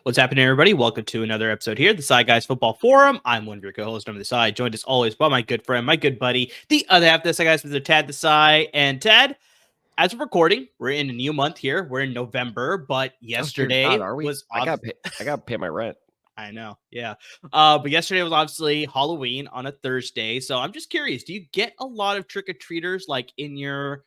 What's happening, everybody? Welcome to another episode here, the Side Guys Football Forum. I'm one of your co-hosts on the side, joined as always by my good friend, my good buddy, the other half of the Side Guys, Mr. Tad the Side. And Tad, as we're recording, we're in a new month here. We're in November, but yesterday was I gotta pay my rent. I know, yeah. But yesterday was obviously Halloween on a Thursday, so I'm just curious, do you get a lot of trick-or-treaters like in your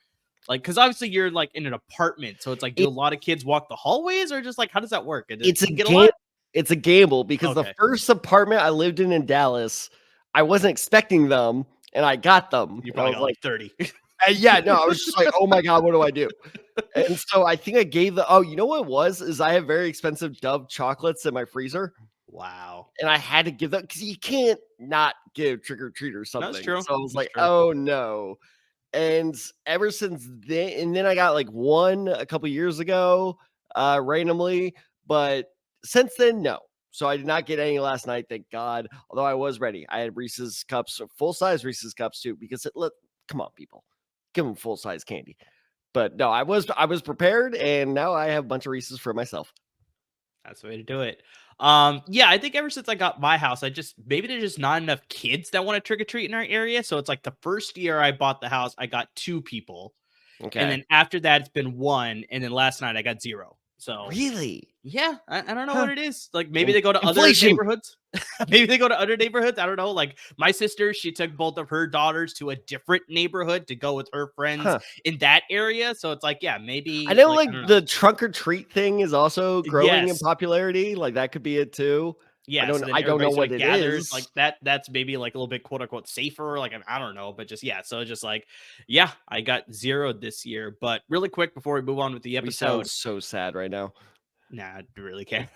because obviously you're like in an apartment, so it's like, do a lot of kids walk the hallways, or just like how does that work? It's a gamble because the first apartment I lived in Dallas, I wasn't expecting them, and I got them. You probably got like 30. Yeah, no, I was just like, oh my god, what do I do? And so I think I gave you know what it was? Is I have very expensive Dove chocolates in my freezer. Wow. And I had to give them because you can't not give trick or treat or something. That's true. So I was like, oh no. And ever since then, and then I got like one a couple years ago, randomly, but since then, no. So I did not get any last night, thank God. Although I was ready. I had Reese's cups, full size Reese's cups too, because come on, people, give them full size candy. But no, I was prepared, and now I have a bunch of Reese's for myself. That's the way to do it. Yeah, I think ever since I got my house, maybe there's just not enough kids that want to trick or treat in our area. So it's like the first year I bought the house, I got 2 people. Okay. And then after that, it's been 1. And then last night I got 0. So really? Yeah, I don't know what it is. Like maybe they go to other neighborhoods. Maybe they go to other neighborhoods. I don't know. Like my sister, she took both of her daughters to a different neighborhood to go with her friends in that area. So it's like, yeah, maybe. I know, like the trunk or treat thing is also growing in popularity. Like that could be it too. Yeah, I don't know what it is. Like that's maybe like a little bit quote unquote safer. Like I don't know, but just so just like I got 0 this year. But really quick before we move on with the episode, sound so sad right now. Nah, I really can't.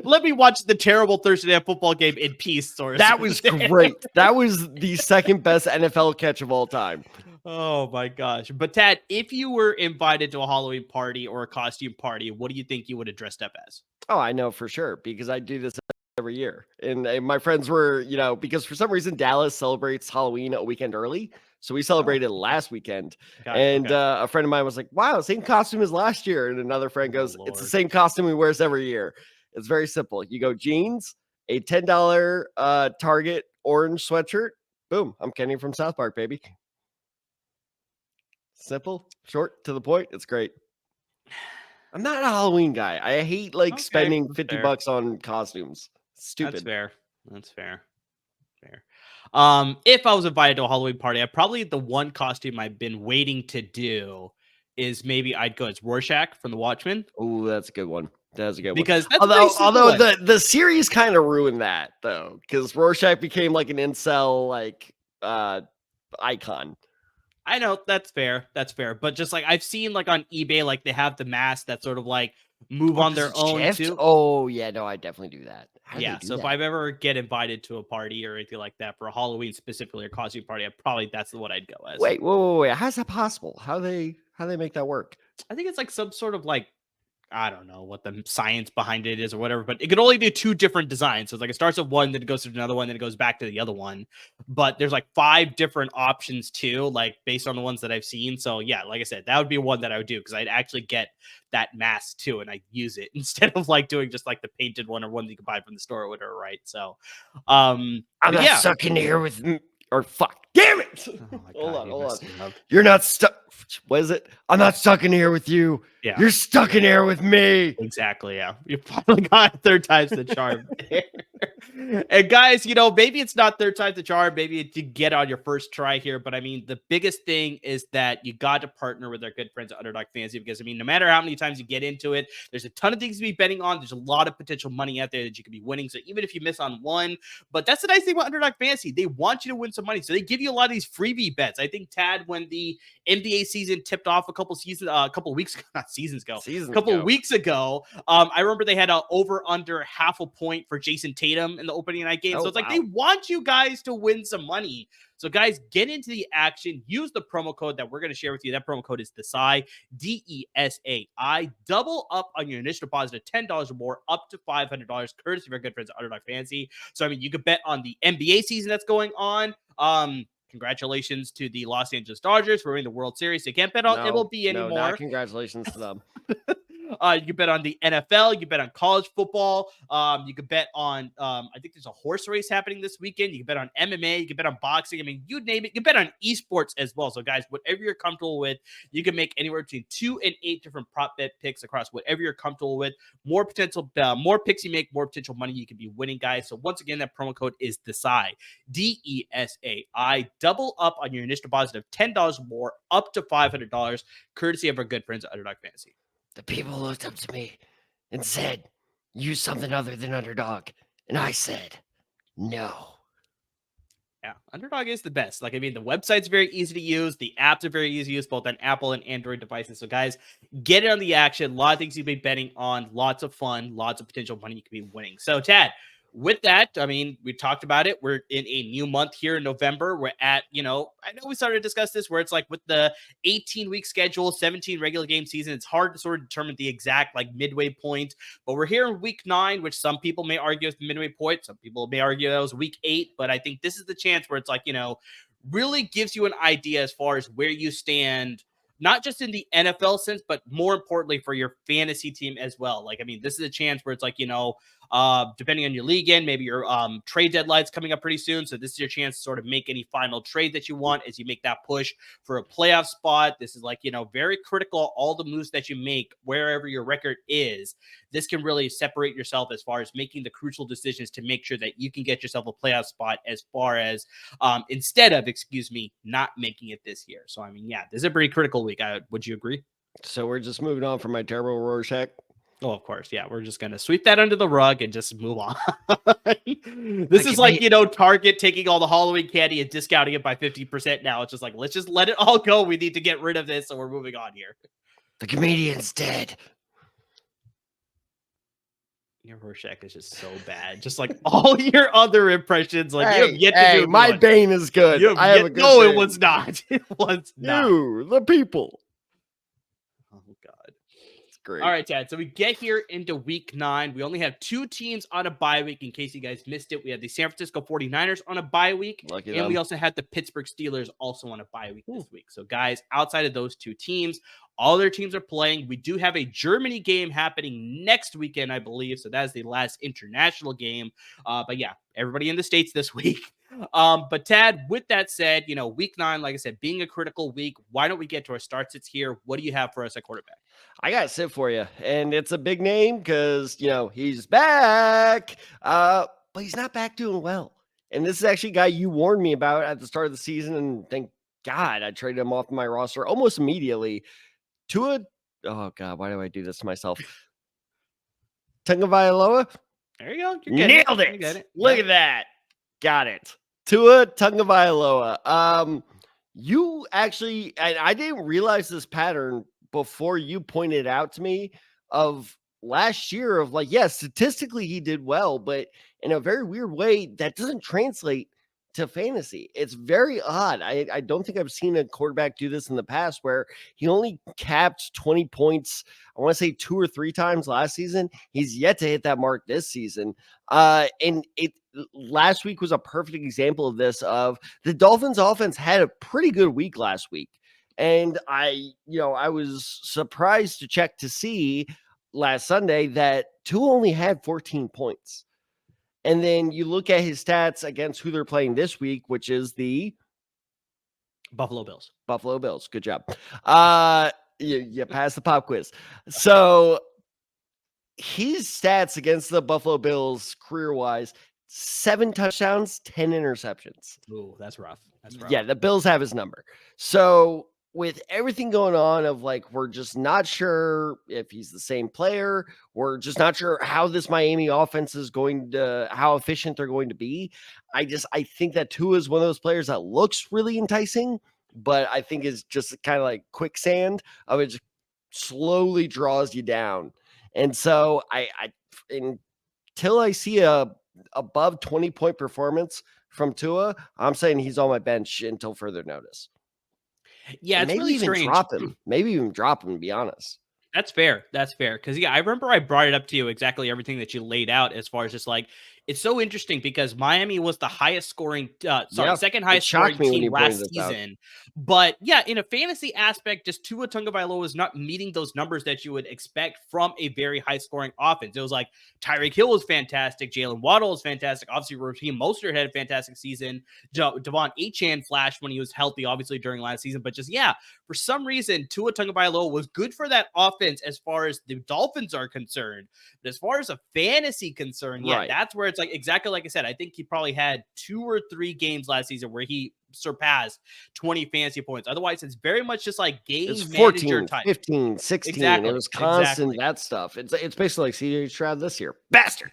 Let me watch the terrible Thursday Night Football game in peace. That was great. That was the second best NFL catch of all time. Oh my gosh. But Tad, if you were invited to a Halloween party or a costume party, what do you think you would have dressed up as? Oh, I know for sure, because I do this every year. And my friends were, because for some reason Dallas celebrates Halloween a weekend early. So we celebrated last weekend. A friend of mine was like, wow, same costume as last year. And another friend goes, it's the same costume he wears every year. It's very simple. You go jeans, a $10 Target orange sweatshirt. Boom. I'm Kenny from South Park, baby. Simple, short, to the point. It's great. I'm not a Halloween guy. I hate spending $50 on costumes. Stupid. That's fair. If I was invited to a Halloween party, probably the one costume I've been waiting to do is maybe I'd go as Rorschach from The Watchmen. Oh, that's a good one. That's a good one. Although the series kind of ruined that though, because Rorschach became like an incel icon. I know that's fair. But just like I've seen like on eBay, like they have the mask that sort of like move on their own too. Oh yeah, no, I definitely do that. So if I ever get invited to a party or anything like that for a Halloween specifically or costume party, that's the one I'd go as. Wait, how's that possible? How they make that work? I think it's like some sort of like, I don't know what the science behind it is or whatever, but it could only do 2 different designs. So it's like it starts with one, then it goes to another one, then it goes back to the other one. But there's like 5 different options too, like based on the ones that I've seen. So yeah, like I said, that would be one that I would do because I'd actually get that mask too and I'd use it instead of like doing just like the painted one or one that you can buy from the store or whatever, right? So I'm not stuck in here with or fuck. Damn it! Oh my God, hold on. You're not stuck. What is it? I'm not stuck in here with you. Yeah. You're stuck in here with me. Exactly. Yeah. You probably got 3rd time's the charm. And guys, maybe it's not 3rd time's the charm. Maybe you get on your first try here. But I mean, the biggest thing is that you got to partner with our good friends at Underdog Fantasy because I mean, no matter how many times you get into it, there's a ton of things to be betting on. There's a lot of potential money out there that you could be winning. So even if you miss on one, but that's the nice thing about Underdog Fantasy. They want you to win some money. So they give you a lot of these freebie bets. I think Tad, when the NBA season tipped off a couple weeks ago, not seasons ago. Seasons A couple ago. of weeks ago, I remember they had a over under half a point for Jason Tatum in the opening night game. Oh, So it's like wow. they want you guys to win some money. So guys, get into the action. Use the promo code that we're going to share with you. That promo code is DESAI, DESAI. Double up on your initial deposit of $10 or more, up to $500, courtesy of our good friends at Underdog Fantasy. So I mean, you could bet on the NBA season that's going on. Congratulations to the Los Angeles Dodgers for winning the World Series. They can't bet on MLB anymore. No, not congratulations to them. You can bet on the NFL. You can bet on college football. You can bet on, I think there's a horse race happening this weekend. You can bet on MMA. You can bet on boxing. I mean, you name it. You can bet on esports as well. So, guys, whatever you're comfortable with, you can make anywhere between 2 and 8 different prop bet picks across whatever you're comfortable with. More picks you make, more potential money you can be winning, guys. So, once again, that promo code is DESAI, DESAI. Double up on your initial deposit of $10 or more, up to $500, courtesy of our good friends at Underdog Fantasy. The people looked up to me and said, use something other than Underdog. And I said, no. Yeah, Underdog is the best. Like, I mean, the website's very easy to use. The apps are very easy to use, both on Apple and Android devices. So, guys, get in on the action. A lot of things you can be betting on. Lots of fun. Lots of potential money you can be winning. So, Tad, with that, I mean, we talked about it. We're in a new month here in November. We're at, I know we started to discuss this where it's like with the 18-week schedule, 17 regular game season, it's hard to sort of determine the exact like midway point. But we're here in week 9, which some people may argue is the midway point. Some people may argue that was week 8. But I think this is the chance where it's like, really gives you an idea as far as where you stand, not just in the NFL sense, but more importantly for your fantasy team as well. Like, I mean, this is a chance where it's like, depending on your league in, maybe your trade deadline's coming up pretty soon. So this is your chance to sort of make any final trade that you want as you make that push for a playoff spot. This is like, very critical. All the moves that you make, wherever your record is, this can really separate yourself as far as making the crucial decisions to make sure that you can get yourself a playoff spot as far as instead of, not making it this year. So, I mean, yeah, this is a pretty critical week. Would you agree? So we're just moving on from my terrible Rorschach. Oh, of course. Yeah, we're just going to sweep that under the rug and just move on. This is like, Target taking all the Halloween candy and discounting it by 50% now. It's just like, let's just let it all go. We need to get rid of this, so we're moving on here. The comedian's dead. Your Rorschach is just so bad. Just like all your other impressions. Like, you have yet to do my one. Bane is good. I have a good No, Bane. it was not. It was not. You, the people. Oh, God. Great. All right, Tad. So we get here into week 9. We only have 2 teams on a bye week. In case you guys missed it, we had the San Francisco 49ers on a bye week. Lucky and them. we also had the Pittsburgh Steelers also on a bye week this week. So, guys, outside of those 2 teams, all their teams are playing. We do have a Germany game happening next weekend, I believe. So that is the last international game. But yeah, everybody in the States this week. But Tad, with that said, week 9, like I said, being a critical week, why don't we get to our start sits here? What do you have for us at quarterback? I got to sit for you. And it's a big name because, he's back. But he's not back doing well. And this is actually a guy you warned me about at the start of the season. And thank God I traded him off my roster almost immediately. Tua, oh God, why do I do this to myself? Tagovailoa. There you go. Nailed it. Look at that. Got it. Tua Tagovailoa. You actually, and I didn't realize this pattern before you pointed out to me of last year of like, yes, statistically he did well, but in a very weird way, that doesn't translate to fantasy. It's very odd. I don't think I've seen a quarterback do this in the past where he only capped 20 points, I want to say 2 or 3 times last season. He's yet to hit that mark this season. And last week was a perfect example of this, of the Dolphins offense had a pretty good week last week. And I was surprised to check to see last Sunday that Tua only had 14 points. And then you look at his stats against who they're playing this week, which is the Buffalo Bills. Buffalo Bills. Good job. You passed the pop quiz. So his stats against the Buffalo Bills career-wise, 7 touchdowns, 10 interceptions. Ooh, that's rough. Yeah, the Bills have his number. So with everything going on of like, we're just not sure if he's the same player. We're just not sure how this Miami offense is going to, how efficient they're going to be. I think that Tua is one of those players that looks really enticing, but I think is just kind of like quicksand of it. slowly draws you down. And so until I see a above 20-point performance from Tua, I'm saying he's on my bench until further notice. Yeah, And it's maybe really even strange. drop him. Maybe even drop him, to be honest. That's fair. That's fair. Because, yeah, I remember I brought it up to you exactly everything that you laid out as far as just like, it's so interesting because Miami was the highest scoring, second It highest shocked scoring me when you team pointed last this out. season. But yeah, in a fantasy aspect, just Tua Tagovailoa was not meeting those numbers that you would expect from a very high scoring offense. It was like Tyreek Hill was fantastic. Jaylen Waddle was fantastic. Obviously, Raheem Mostert had a fantastic season. De'Von Achane flashed when he was healthy, obviously, during last season. But just, yeah, for some reason, Tua Tagovailoa was good for that offense as far as the Dolphins are concerned. But as far as a fantasy concern, yeah, Right. that's where it's like exactly like I said. I think he probably had 2 or 3 games last season where he surpassed 20 fantasy points. Otherwise, it's very much just like It's game manager 14, type. 15, 16. It Exactly. was constant, Exactly. that stuff. It's basically like CJ Stroud this year. Bastard.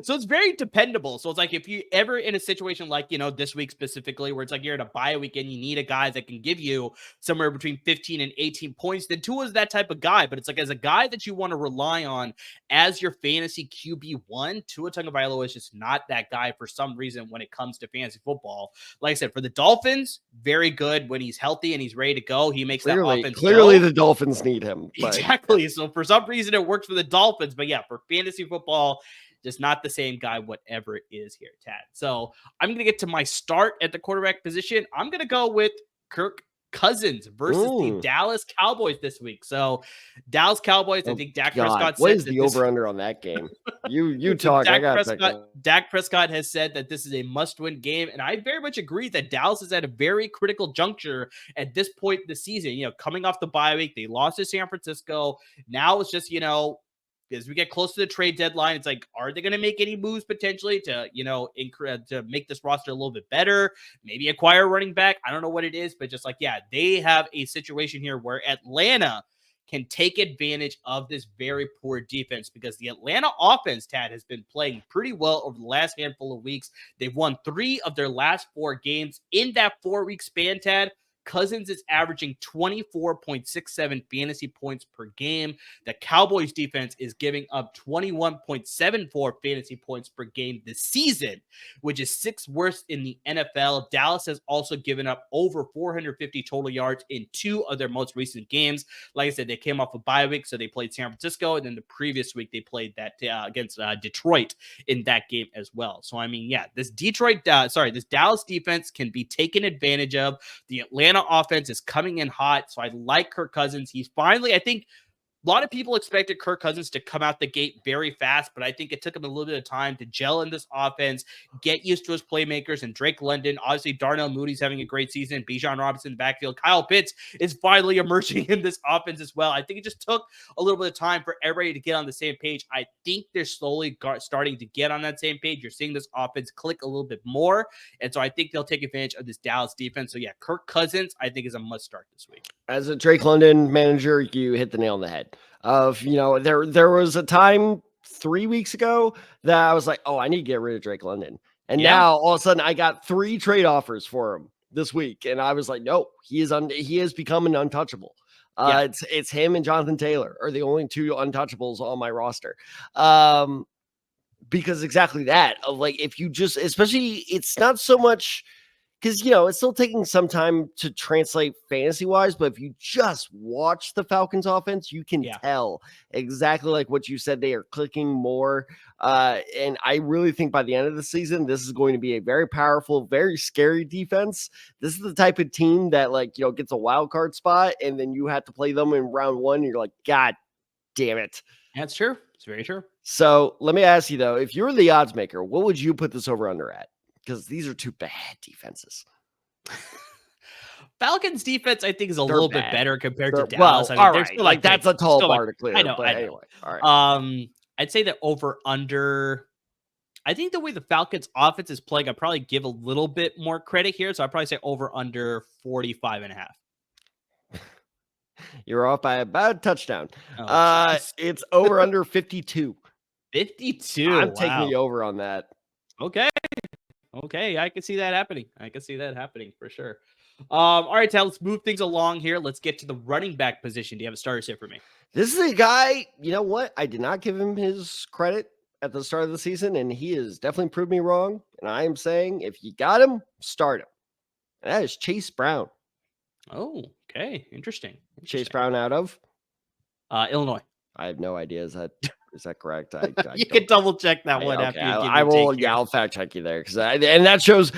So it's very dependable. So it's like if you ever in a situation like, this week specifically, where it's like you're in a bye week and you need a guy that can give you somewhere between 15 and 18 points, then Tua is that type of guy. But it's like as a guy that you want to rely on as your fantasy QB1, Tua Tagovailoa is just not that guy for some reason when it comes to fantasy football. Like I said, for the Dolphins, very good when he's healthy and he's ready to go. He makes that offense Clearly go. the Dolphins need him. But Exactly. So for some reason it works for the Dolphins. But yeah, for fantasy football, just not the same guy, whatever it is here, Tad. So I'm going to get to my start at the quarterback position. I'm going to go with Kirk Cousins versus the Dallas Cowboys this week. So Dallas Cowboys, I think Dak Prescott what said is that the this over-under on that game? You so talk. I got Dak Prescott has said that this is a must-win game, and I very much agree that Dallas is at a very critical juncture at this point in the season. Coming off the bye week, they lost to San Francisco. Now it's just as we get close to the trade deadline, it's like, are they going to make any moves potentially to to make this roster a little bit better? Maybe acquire a running back. I don't know what it is, but just like, yeah, they have a situation here where Atlanta can take advantage of this very poor defense because the Atlanta offense, Tad, has been playing pretty well over the last handful of weeks. They've won 3 of their last 4 games. In that 4-week span, Tad, Cousins is averaging 24.67 fantasy points per game. The Cowboys defense is giving up 21.74 fantasy points per game this season, which is 6th worst in the NFL. Dallas has also given up over 450 total yards in 2 of their most recent games. Like I said, they came off a bye week, so they played San Francisco, and then the previous week they played that against Detroit in that game as well. So I mean, yeah, this Dallas defense can be taken advantage of. The Atlanta offense is coming in hot, so I like Kirk Cousins. He's finally, I think, a lot of people expected Kirk Cousins to come out the gate very fast, but I think it took him a little bit of time to gel in this offense, get used to his playmakers, and Drake London. Obviously, Darnell Moody's having a great season. Bijan Robinson in the backfield. Kyle Pitts is finally emerging in this offense as well. I think it just took a little bit of time for everybody to get on the same page. I think they're slowly starting to get on that same page. You're seeing this offense click a little bit more, and so I think they'll take advantage of this Dallas defense. So yeah, Kirk Cousins, I think, is a must start this week. As a Drake London manager, you hit the nail on the head. There was a time 3 weeks ago that I was like, oh, I need to get rid of Drake London. And now all of a sudden I got 3 trade offers for him this week. And I was like, no, he has become an untouchable. It's him and Jonathan Taylor are the only 2 untouchables on my roster. Because exactly that, of like, if you just, especially, it's not so much because, it's still taking some time to translate fantasy wise, but if you just watch the Falcons offense, you can tell exactly like what you said. They are clicking more. And I really think by the end of the season, this is going to be a very powerful, very scary defense. This is the type of team that gets a wild card spot and then you have to play them in round 1. And you're like, God damn it. That's true. It's very true. So let me ask you though, if you're the odds maker, what would you put this over under at? Because these are 2 bad defenses. Falcons defense, I think, is a little bit better compared to Dallas. Dallas. Well, all right. Like that's a tall bar to clear. I know. Anyway, all right. I'd say that over under. I think the way the Falcons offense is playing, I'd probably give a little bit more credit here. So I'd probably say over under 45.5. You're off by about a touchdown. Oh, it's over under 52. 52. I'm taking the over on that. Okay, I can see that happening. I can see that happening for sure. All right, Tal, let's move things along here. Let's get to the running back position. Do you have a starter sit for me? This is a guy, you know what? I did not give him his credit at the start of the season, and he has definitely proved me wrong. And I am saying if you got him, start him. And that is Chase Brown. Oh, okay. Interesting. Chase Brown out of Illinois. I have no idea. Is that correct? You can double check that one after you give I will. Yeah, I'll fact check you there and that shows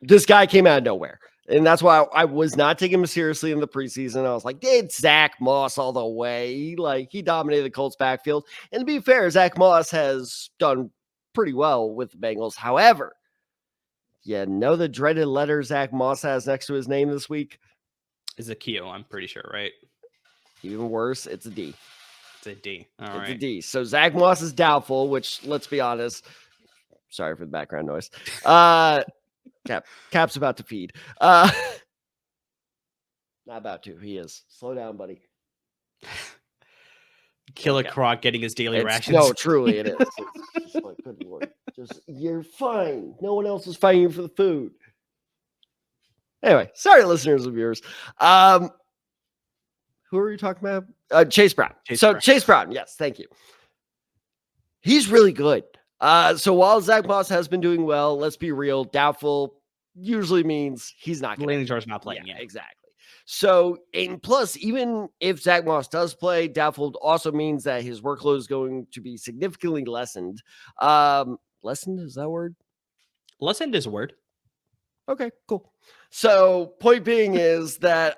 this guy came out of nowhere, and that's why I was not taking him seriously in the preseason. I was like, it's Zach Moss all the way. He dominated the Colts backfield, and to be fair, Zach Moss has done pretty well with the Bengals. However, you know the dreaded letter Zach Moss has next to his name this week is a Q. I'm pretty sure, right? Even worse, it's a D. It's a D. It's a D. So Zach Moss is doubtful, which, let's be honest, sorry for the background noise. Cap's about to feed. Not about to. He is. Slow down, buddy. Killer Croc getting his daily rations. No, truly it is. It's just like, good Lord. You're fine. No one else is fighting you for the food. Anyway, sorry, listeners and viewers. Who are you talking about? Chase Brown. Chase Brown. Yes, thank you. He's really good. So while Zach Moss has been doing well, let's be real, doubtful usually means he's not going to. not playing yet. Exactly. So, and plus, even if Zach Moss does play, doubtful also means that his workload is going to be significantly lessened. Lessened, is that a word? Lessened is a word. Okay, cool. So, point being is that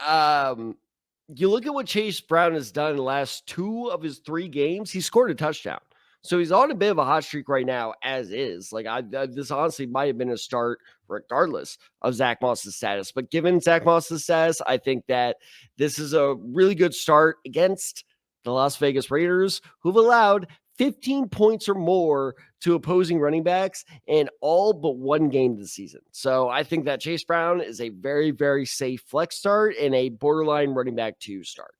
you look at what Chase Brown has done in the last 2 of his 3 games, he scored a touchdown. So he's on a bit of a hot streak right now, as is. This honestly might have been a start regardless of Zach Moss's status. But given Zach Moss's status, I think that this is a really good start against the Las Vegas Raiders, who've allowed 15 points or more to opposing running backs in all but 1 game this season. So I think that Chase Brown is a very, very safe flex start and a borderline running back 2 start.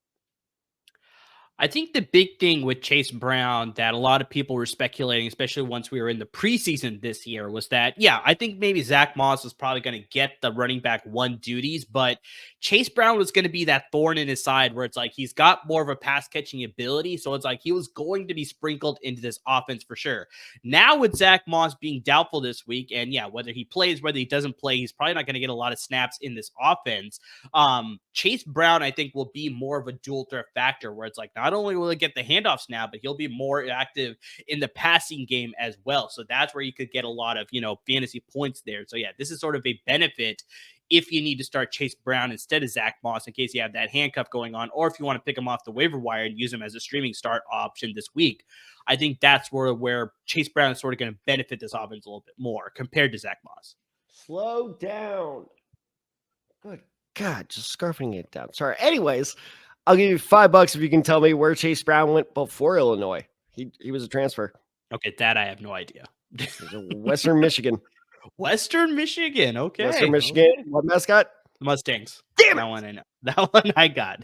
I think the big thing with Chase Brown that a lot of people were speculating, especially once we were in the preseason this year, was that, I think maybe Zach Moss was probably going to get the running back 1 duties, but Chase Brown was going to be that thorn in his side where it's like he's got more of a pass catching ability. So it's like he was going to be sprinkled into this offense for sure. Now with Zach Moss being doubtful this week, and whether he plays, whether he doesn't play, he's probably not going to get a lot of snaps in this offense. Chase Brown, I think, will be more of a dual threat factor where it's like not only will he get the handoffs now, but he'll be more active in the passing game as well. So that's where you could get a lot of, fantasy points there. So this is sort of a benefit if you need to start Chase Brown instead of Zach Moss in case you have that handcuff going on, or if you want to pick him off the waiver wire and use him as a streaming start option this week. I think that's where Chase Brown is sort of going to benefit this offense a little bit more compared to Zach Moss. Slow down. Good God, just scarfing it down. Sorry. Anyways, I'll give you $5 if you can tell me where Chase Brown went before Illinois. He was a transfer. Okay, that I have no idea. Western Michigan. Western Michigan. Okay. Western Michigan. Okay. What mascot? Mustangs. Damn it. That one I know. That one I got.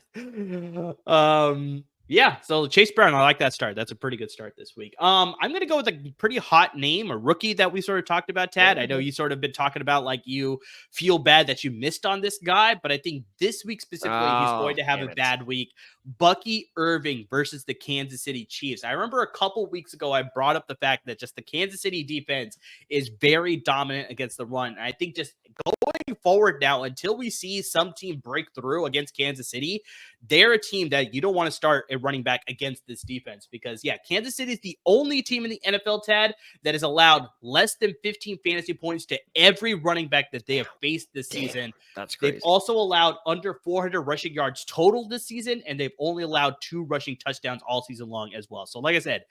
So Chase Brown, I like that start. That's a pretty good start this week. I'm going to go with a pretty hot name, a rookie that we sort of talked about, Tad. I know you sort of been talking about like you feel bad that you missed on this guy, but I think this week specifically, he's going to have a bad week. Bucky Irving versus the Kansas City Chiefs. I remember a couple weeks ago, I brought up the fact that just the Kansas City defense is very dominant against the run. And I think just going forward now, until we see some team break through against Kansas City, they're a team that you don't want to start a running back against this defense because, Kansas City is the only team in the NFL, Tad, that has allowed less than 15 fantasy points to every running back that they have faced this season. That's crazy. They've also allowed under 400 rushing yards total this season, and they've only allowed 2 rushing touchdowns all season long as well. So, like I said,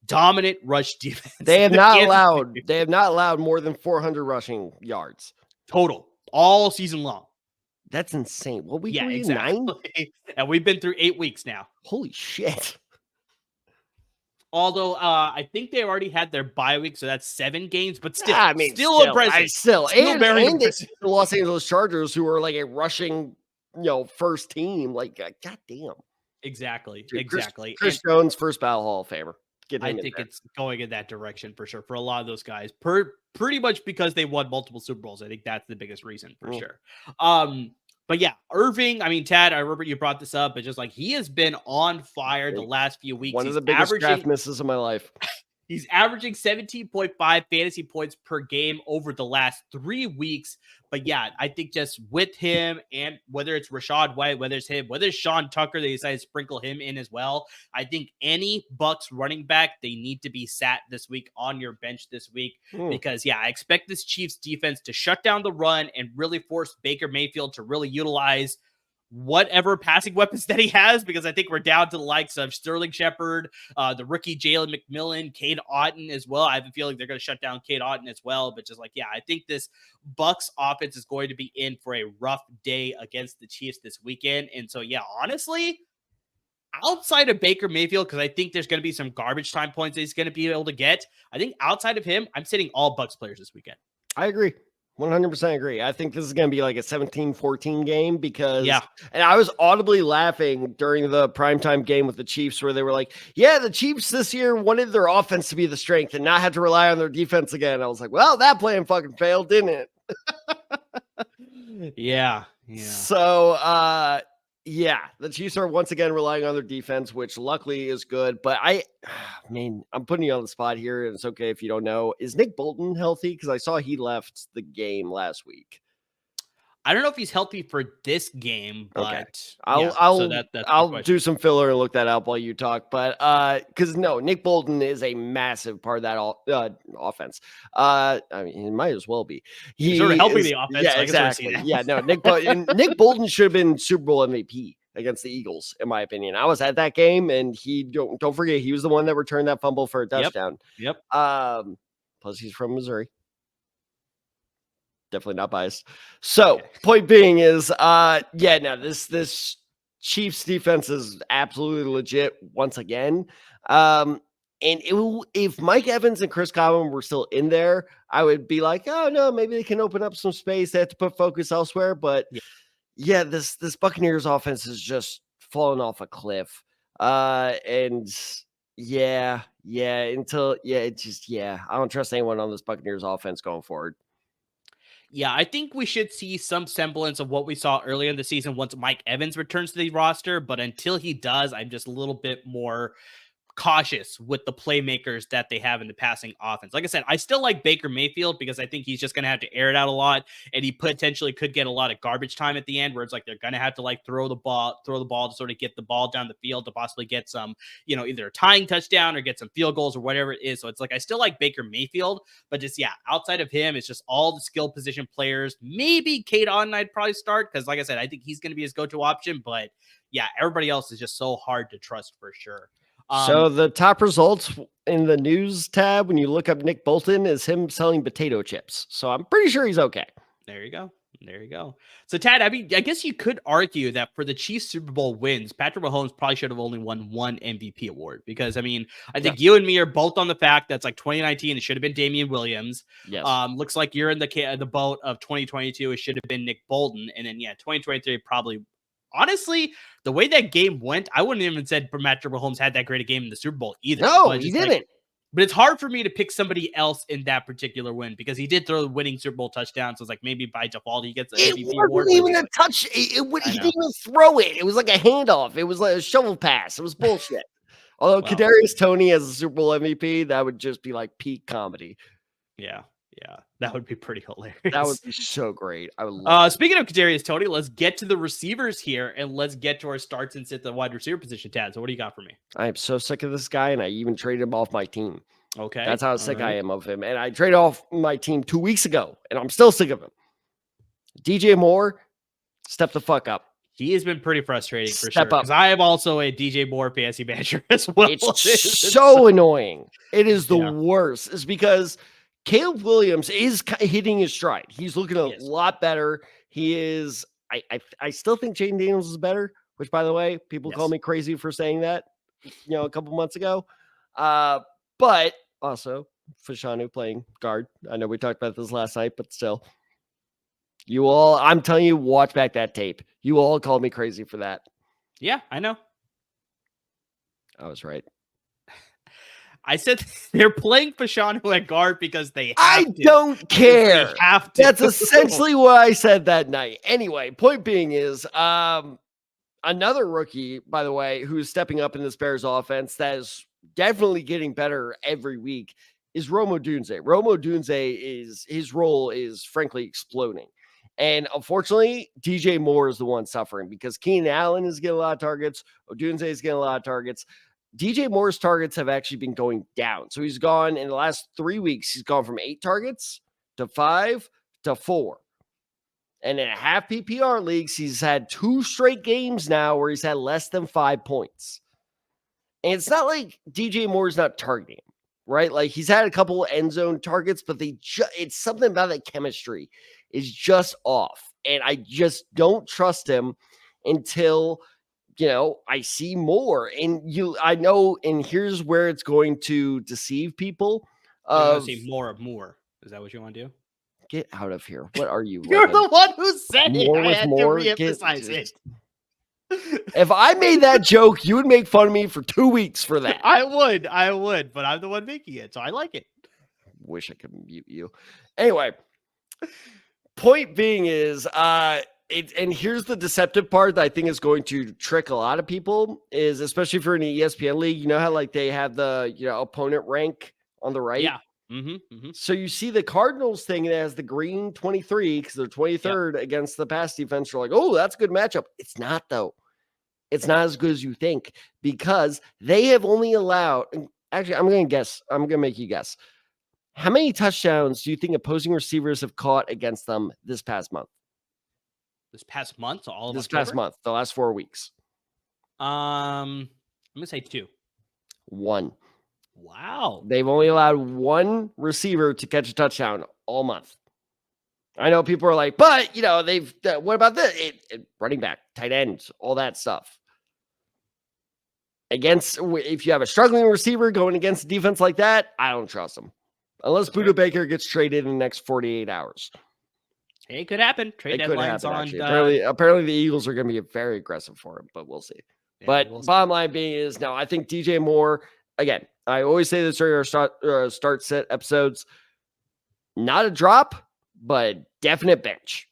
dominant rush defense. They have not allowed more than 400 rushing yards total all season long. That's insane. What week were you? Exactly. 9? And we've been through 8 weeks now. Holy shit. Although I think they already had their bye week, so that's 7 games, but still, still impressive. And the Los Angeles Chargers, who are like a rushing, first team, like goddamn. Exactly. Dude, exactly. Chris Jones, first ballot Hall of Famer. I think it's going in that direction for sure for a lot of those guys. Pretty much because they won multiple Super Bowls. I think that's the biggest reason for sure. But yeah, Irving, I mean, Tad, I remember you brought this up, but just like he has been on fire the last few weeks. One of the biggest draft misses of my life. He's averaging 17.5 fantasy points per game over the last 3 weeks. But yeah, I think just with him, and whether it's Rashad White, whether it's him, whether it's Sean Tucker, they decided to sprinkle him in as well. I think any Bucks running back, they need to be sat this week on your bench this week. Because yeah, I expect this Chiefs defense to shut down the run and really force Baker Mayfield to really utilize whatever passing weapons that he has, because I think we're down to the likes of Sterling Shepard, the rookie Jalen McMillan, Cade Otton as well. I have a feeling they're going to shut down Cade Otton as well. But just like, yeah, I think this Bucks offense is going to be in for a rough day against the Chiefs this weekend. And so, yeah, honestly, outside of Baker Mayfield, because I think there's going to be some garbage time points that he's going to be able to get, I think outside of him, I'm sitting all Bucks players this weekend. I agree. 100% agree. I think this is going to be like a 17-14 game because, and I was audibly laughing during the primetime game with the Chiefs where they were like, yeah, the Chiefs this year wanted their offense to be the strength and not have to rely on their defense again. I was like, well, that plan fucking failed, didn't it? Yeah. So, yeah, the Chiefs are once again relying on their defense, which luckily is good. But I'm putting you on the spot here, and it's okay if you don't know. Is Nick Bolton healthy? Because I saw he left the game last week. I don't know if he's healthy for this game, but okay. I'll do some filler and look that up while you talk. But because Nick Bolton is a massive part of that offense. I mean, he might as well be. He's sort of helping the offense. Yeah, exactly. Yeah, no, Nick Bolton should have been Super Bowl MVP against the Eagles, in my opinion. I was at that game, and don't forget, he was the one that returned that fumble for a touchdown. Yep. Plus, he's from Missouri. Definitely not biased. So, point being is, this Chiefs defense is absolutely legit once again. And if Mike Evans and Chris Godwin were still in there, I would be like, oh no, maybe they can open up some space. They have to put focus elsewhere. But this Buccaneers offense is just falling off a cliff. I don't trust anyone on this Buccaneers offense going forward. Yeah, I think we should see some semblance of what we saw earlier in the season once Mike Evans returns to the roster. But until he does, I'm just a little bit more cautious with the playmakers that they have in the passing offense. Like I said, I still like Baker Mayfield because I think he's just going to have to air it out a lot, and he potentially could get a lot of garbage time at the end where it's like they're going to have to like throw the ball to sort of get the ball down the field to possibly get some, either a tying touchdown or get some field goals or whatever it is. So it's like I still like Baker Mayfield, but just outside of him, it's just all the skill position players. Maybe Cade Otton I'd probably start because, like I said, I think he's going to be his go-to option. But yeah, everybody else is just so hard to trust for sure. So the top results in the news tab, when you look up Nick Bolton, is him selling potato chips. So I'm pretty sure he's okay. There you go. So Tad, I mean, I guess you could argue that for the Chiefs Super Bowl wins, Patrick Mahomes probably should have only won one MVP award because, I mean, I think you and me are both on the fact that's like 2019, it should have been Damian Williams. Yes. Looks like you're in the boat of 2022. It should have been Nick Bolton. And then, 2023 probably. Honestly, the way that game went, I wouldn't even said Patrick Mahomes had that great a game in the Super Bowl either. No, he didn't. But it's hard for me to pick somebody else in that particular win because he did throw the winning Super Bowl touchdown. So it's like maybe by default he gets the MVP award. It wasn't even a touch. He didn't even throw it. It was like a handoff. It was like a shovel pass. It was bullshit. Although Kadarius Toney as a Super Bowl MVP, that would just be like peak comedy. Yeah. That would be pretty hilarious. That would be so great. I would love speaking of Kadarius Toney, let's get to the receivers here and let's get to our starts and sit the wide receiver position, Tad. So what do you got for me? I am so sick of this guy, and I even traded him off my team. Okay. That's how sick I am of him. And I traded off my team 2 weeks ago, and I'm still sick of him. DJ Moore, step the fuck up. He has been pretty frustrating for sure. Because I am also a DJ Moore fantasy manager as well. It's so annoying. It is the worst. It's because Caleb Williams is hitting his stride. He's looking a lot better. He is. I still think Jaden Daniels is better, which, by the way, people call me crazy for saying that, a couple months ago. But also Fashanu playing guard. I know we talked about this last night, but still. I'm telling you, watch back that tape. You all called me crazy for that. Yeah, I know. I was right. I said they're playing Fashanu at guard because they have I to. don't care. They have to. That's essentially what I said that night. Anyway, point being is another rookie, by the way, who's stepping up in this Bears offense that is definitely getting better every week is Rome Odunze. Rome Odunze his role is frankly exploding. And unfortunately, DJ Moore is the one suffering because Keenan Allen is getting a lot of targets. Odunze is getting a lot of targets. DJ Moore's targets have actually been going down. So he's gone in the last 3 weeks, he's gone from 8 targets to 5 to 4. And in a half PPR leagues, he's had 2 straight games now where he's had less than 5 points. And it's not like DJ Moore's not targeting him, right? Like he's had a couple of end zone targets, but it's something about that chemistry is just off. And I just don't trust him until I see more. And I know, and here's where it's going to deceive people. You want to see more of Moore. Is that what you want to do? Get out of here. What are you? You're the one who said more it. With I had more? to reemphasize it. If I made that joke, you would make fun of me for 2 weeks for that. I would, but I'm the one making it, so I like it. Wish I could mute you. Anyway, point being is, and here's the deceptive part that I think is going to trick a lot of people is, especially if you're in an ESPN league, you know how like they have the opponent rank on the right? Yeah. So you see the Cardinals thing that has the green 23 because they're 23rd against the pass defense. You're like, oh, that's a good matchup. It's not, though. It's not as good as you think because they have only allowed. Actually, I'm going to guess. I'm going to make you guess. How many touchdowns do you think opposing receivers have caught against them this past month? This past month, so all of this October? Past month, the last 4 weeks. I'm gonna say 2. 1. Wow. They've only allowed 1 receiver to catch a touchdown all month. I know people are like, but they've. What about this? Running back, tight ends, all that stuff. If you have a struggling receiver going against a defense like that, I don't trust them unless Buda Baker gets traded in the next 48 hours. It could happen. Trade deadlines on. Apparently, the Eagles are going to be very aggressive for him, but we'll see. Yeah, but bottom line being is, no, I think DJ Moore. Again, I always say this during our start set episodes. Not a drop, but definite bench.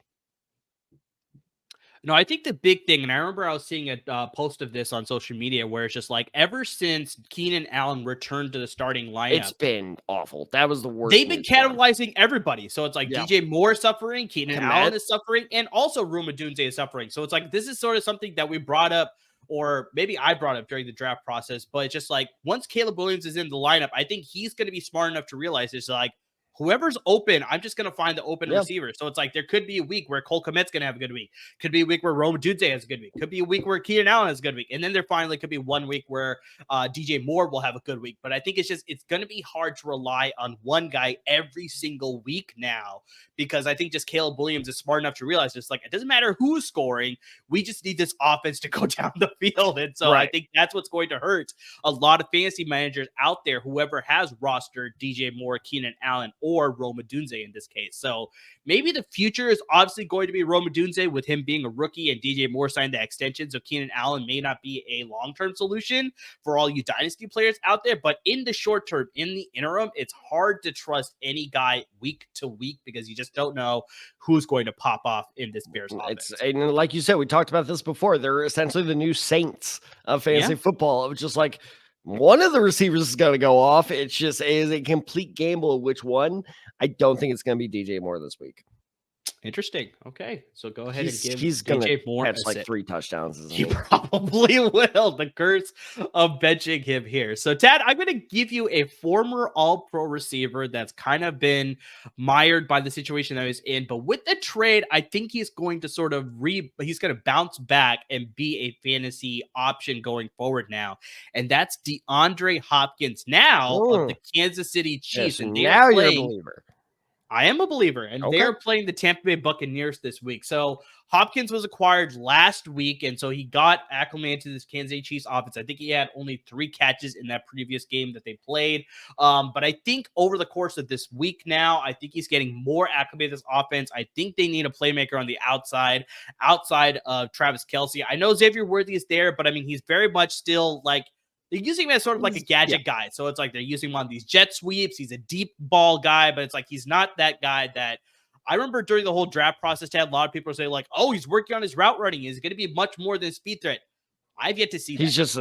No, I think the big thing, and I remember I was seeing a post of this on social media where it's just like, ever since Keenan Allen returned to the starting lineup, it's been awful. That was the worst. They've been cannibalizing everybody. So it's like DJ Moore suffering, Keenan Allen is suffering, and also Rome Odunze is suffering. So it's like, this is sort of something that we brought up, or maybe I brought up during the draft process, but it's just like, once Caleb Williams is in the lineup, I think he's going to be smart enough to realize it's like, whoever's open, I'm just going to find the open receiver. So it's like, there could be a week where Cole Kmet's going to have a good week. Could be a week where Rome Odunze has a good week. Could be a week where Keenan Allen has a good week. And then there finally could be 1 week where DJ Moore will have a good week. But I think it's going to be hard to rely on one guy every single week now, because I think just Caleb Williams is smart enough to realize it's like, it doesn't matter who's scoring. We just need this offense to go down the field. And so I think that's what's going to hurt a lot of fantasy managers out there, whoever has rostered DJ Moore, Keenan Allen, or Rome Odunze in this case. So maybe the future is obviously going to be Rome Odunze with him being a rookie and DJ Moore signed the extension. So Keenan Allen may not be a long-term solution for all you dynasty players out there. But in the short term, in the interim, it's hard to trust any guy week to week because you just don't know who's going to pop off in this Bears offense. And like you said, we talked about this before. They're essentially the new Saints of fantasy football. It was just like, one of the receivers is going to go off. It's just is a complete gamble of which one. I don't think it's going to be DJ Moore this week. Interesting. Okay, so go ahead and give he's going DJ to Moore catch like 3 touchdowns. He probably will. The curse of benching him here. So, Tad, I'm going to give you a former All-Pro receiver that's kind of been mired by the situation that he's in. But with the trade, I think he's going to sort of he's going to bounce back and be a fantasy option going forward now. And that's DeAndre Hopkins now of the Kansas City Chiefs. Yes, and now you're a believer. I am a believer, and they are playing the Tampa Bay Buccaneers this week. So Hopkins was acquired last week, and so he got acclimated to this Kansas City Chiefs offense. I think he had only 3 catches in that previous game that they played. But I think over the course of this week now, I think he's getting more acclimated to this offense. I think they need a playmaker on the outside of Travis Kelce. I know Xavier Worthy is there, but I mean, he's very much still like they're using him as sort of like a gadget guy. So it's like they're using him on these jet sweeps. He's a deep ball guy, but it's like he's not that guy that I remember during the whole draft process, a lot of people say like, oh, he's working on his route running. He's going to be much more than a speed threat. I've yet to see that. He's just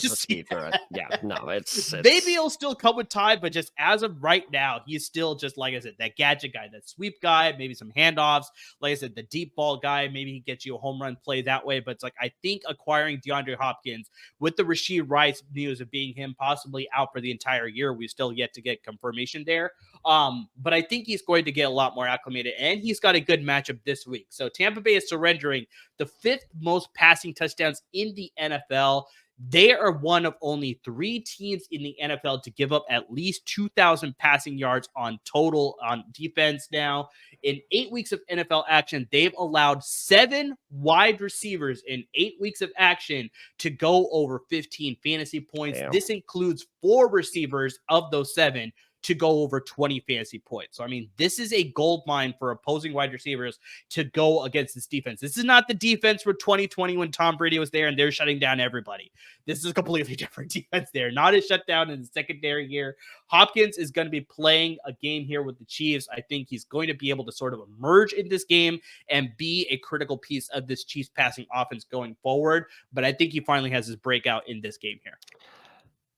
a speed threat. Yeah, no, it's maybe it'll still come with time, but just as of right now, he's still just, like I said, that gadget guy, that sweep guy, maybe some handoffs. Like I said, the deep ball guy, maybe he gets you a home run play that way. But it's like, I think acquiring DeAndre Hopkins with the Rashee Rice news of being him possibly out for the entire year, we've still yet to get confirmation there. But I think he's going to get a lot more acclimated, and he's got a good matchup this week. So Tampa Bay is surrendering the 5th most passing touchdowns in the NFL. They are one of only 3 teams in the NFL to give up at least 2,000 passing yards on total on defense now. In 8 weeks of NFL action, they've allowed 7 wide receivers in 8 weeks of action to go over 15 fantasy points. Damn. This includes 4 receivers of those 7 to go over 20 fantasy points. So, I mean, this is a gold mine for opposing wide receivers to go against this defense. This is not the defense for 2020 when Tom Brady was there and they're shutting down everybody. This is a completely different defense there. Not a shutdown in the secondary here. Hopkins is going to be playing a game here with the Chiefs. I think he's going to be able to sort of emerge in this game and be a critical piece of this Chiefs passing offense going forward. But I think he finally has his breakout in this game here.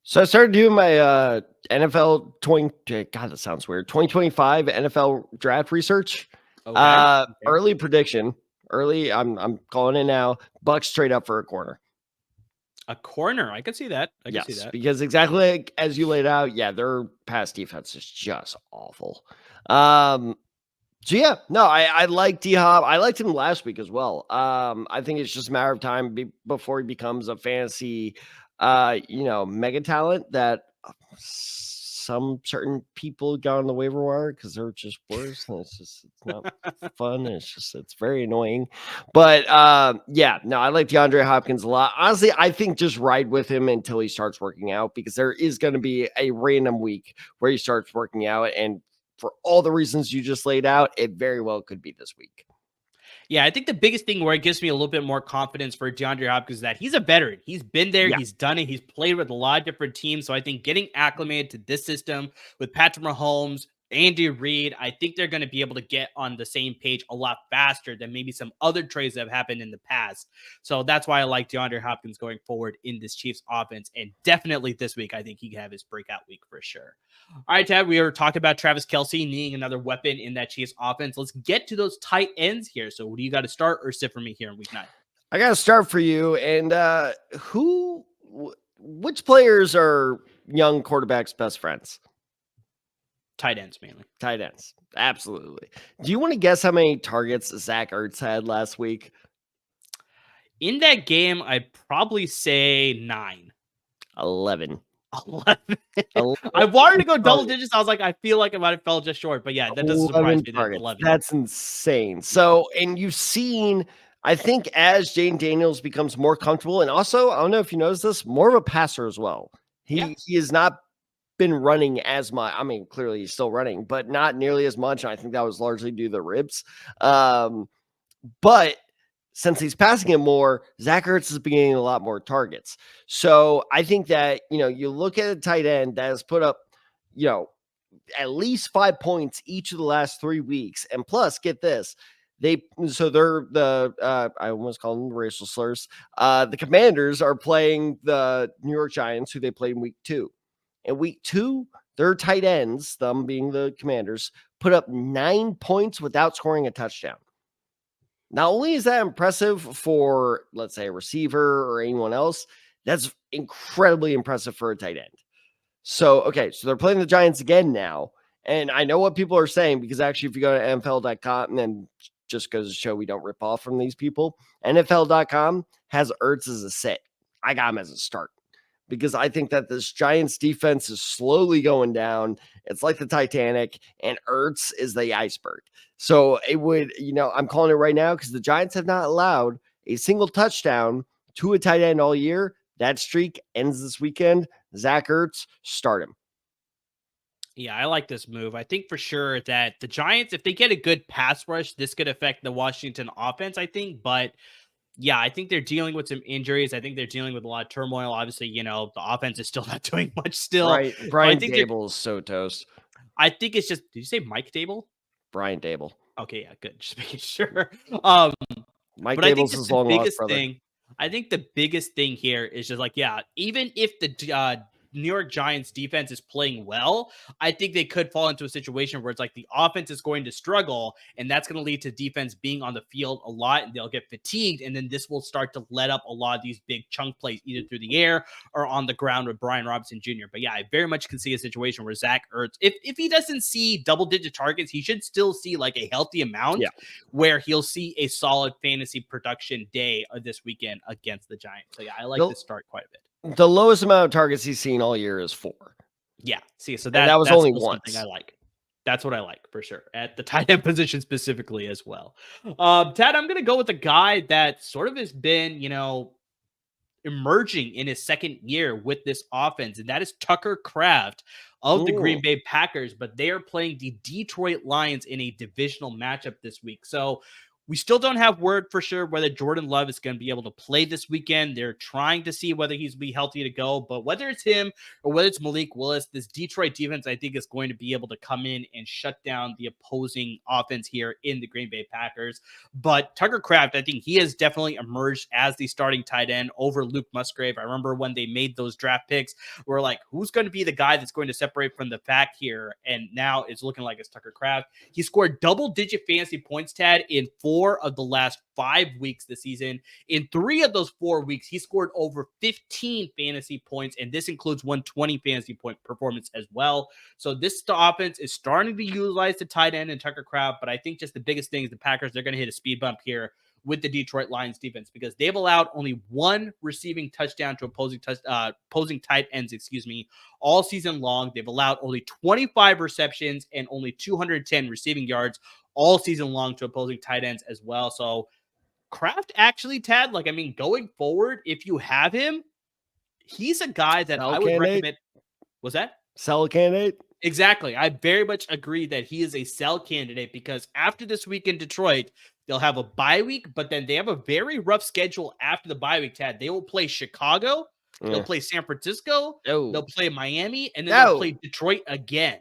So I started doing my NFL 20. God, that sounds weird. 2025 NFL draft research. Okay. Early prediction. I'm calling it now. Bucks straight up for a corner. A corner. I could see that. I can see that. Because exactly like as you laid out, their pass defense is just awful. So yeah, no, I like D-Hop. I liked him last week as well. I think it's just a matter of time before he becomes a fantasy mega talent that some certain people got on the waiver wire because they're just worse. And it's not fun. It's very annoying. But I like DeAndre Hopkins a lot. Honestly, I think just ride with him until he starts working out, because there is going to be a random week where he starts working out. And for all the reasons you just laid out, it very well could be this week. Yeah, I think the biggest thing where it gives me a little bit more confidence for DeAndre Hopkins is that he's a veteran. He's been there. Yeah. He's done it. He's played with a lot of different teams. So I think getting acclimated to this system with Patrick Mahomes, Andy Reid, I think they're going to be able to get on the same page a lot faster than maybe some other trades that have happened in the past. So that's why I like DeAndre Hopkins going forward in this Chiefs offense. And definitely this week, I think he can have his breakout week for sure. All right, Ted, we were talking about Travis Kelce needing another weapon in that Chiefs offense. Let's get to those tight ends here. So do you got to start or sit for me here in week 9? I got to start for you. And which players are young quarterbacks' best friends? Tight ends, mainly. Tight ends. Absolutely. Do you want to guess how many targets Zach Ertz had last week? In that game, I'd probably say 9. 11. 11. I wanted to go double digits. I was like, I feel like I might have fell just short. But yeah, that doesn't surprise me. That 11. That's insane. So, and you've seen, I think, as Jane Daniels becomes more comfortable, and also, I don't know if you noticed this, more of a passer as well. He is not been running as much. I mean, clearly he's still running, but not nearly as much. And I think that was largely due to the ribs. But since he's passing it more, Zach Ertz is getting a lot more targets. So I think that, you look at a tight end that has put up, at least 5 points each of the last 3 weeks. And plus, get this, they're I almost called them racial slurs. The Commanders are playing the New York Giants, who they played in week 2. In week 2, their tight ends, them being the Commanders, put up 9 points without scoring a touchdown. Not only is that impressive for, let's say, a receiver or anyone else, that's incredibly impressive for a tight end. So they're playing the Giants again now. And I know what people are saying, because actually, if you go to NFL.com, and then just goes to show we don't rip off from these people, NFL.com has Ertz as a sit. I got him as a start, because I think that this Giants defense is slowly going down. It's like the Titanic, and Ertz is the iceberg. So it would, I'm calling it right now, because the Giants have not allowed a single touchdown to a tight end all year. That streak ends this weekend. Zach Ertz, start him. Yeah, I like this move. I think for sure that the Giants, if they get a good pass rush, this could affect the Washington offense, I think. But Yeah, I think they're dealing with some injuries. I think they're dealing with a lot of turmoil. Obviously, the offense is still not doing much still. Right. So I Brian think Dable is so toast. I think it's just, did you say Mike Dable? Brian Dable. Okay, yeah, good. Just making sure. Mike But I think Dable's just his the long lost biggest brother. thing, I think the biggest thing here is just like, yeah, even if the New York Giants defense is playing well, I think they could fall into a situation where it's like the offense is going to struggle, and that's going to lead to defense being on the field a lot, and they'll get fatigued, and then this will start to let up a lot of these big chunk plays either through the air or on the ground with Brian Robinson Jr. But yeah, I very much can see a situation where Zach Ertz, if he doesn't see double-digit targets, he should still see like a healthy amount where he'll see a solid fantasy production day this weekend against the Giants. So yeah, I like this start quite a bit. The lowest amount of targets he's seen all year is 4. Yeah. See, so that was that's only something once. I like. That's what I like for sure at the tight end position specifically as well. Tad, I'm going to go with a guy that sort of has been, emerging in his second year with this offense, and that is Tucker Kraft of the Green Bay Packers, but they are playing the Detroit Lions in a divisional matchup this week. So we still don't have word for sure whether Jordan Love is going to be able to play this weekend. They're trying to see whether he's be healthy to go, but whether it's him or whether it's Malik Willis, this Detroit defense, I think, is going to be able to come in and shut down the opposing offense here in the Green Bay Packers. But Tucker Kraft, I think he has definitely emerged as the starting tight end over Luke Musgrave. I remember when they made those draft picks, we're like, who's going to be the guy that's going to separate from the pack here? And now it's looking like it's Tucker Kraft. He scored double-digit fantasy points, Tad, in 4 of the last 5 weeks this season. In 3 of those 4 weeks, he scored over 15 fantasy points, and this includes 120 fantasy point performance as well. So this offense is starting to utilize the tight end and Tucker Kraft, but I think just the biggest thing is the Packers, they're going to hit a speed bump here with the Detroit Lions defense because they've allowed only 1 receiving touchdown to opposing tight ends, all season long. They've allowed only 25 receptions and only 210 receiving yards all season long to opposing tight ends as well. So Kraft actually, Tad, going forward, if you have him, he's a guy that I would recommend. Was that? Sell candidate? Exactly. I very much agree that he is a sell candidate because after this week in Detroit, they'll have a bye week, but then they have a very rough schedule after the bye week, Tad. They will play Chicago, they'll play San Francisco, they'll play Miami, and then they'll play Detroit again.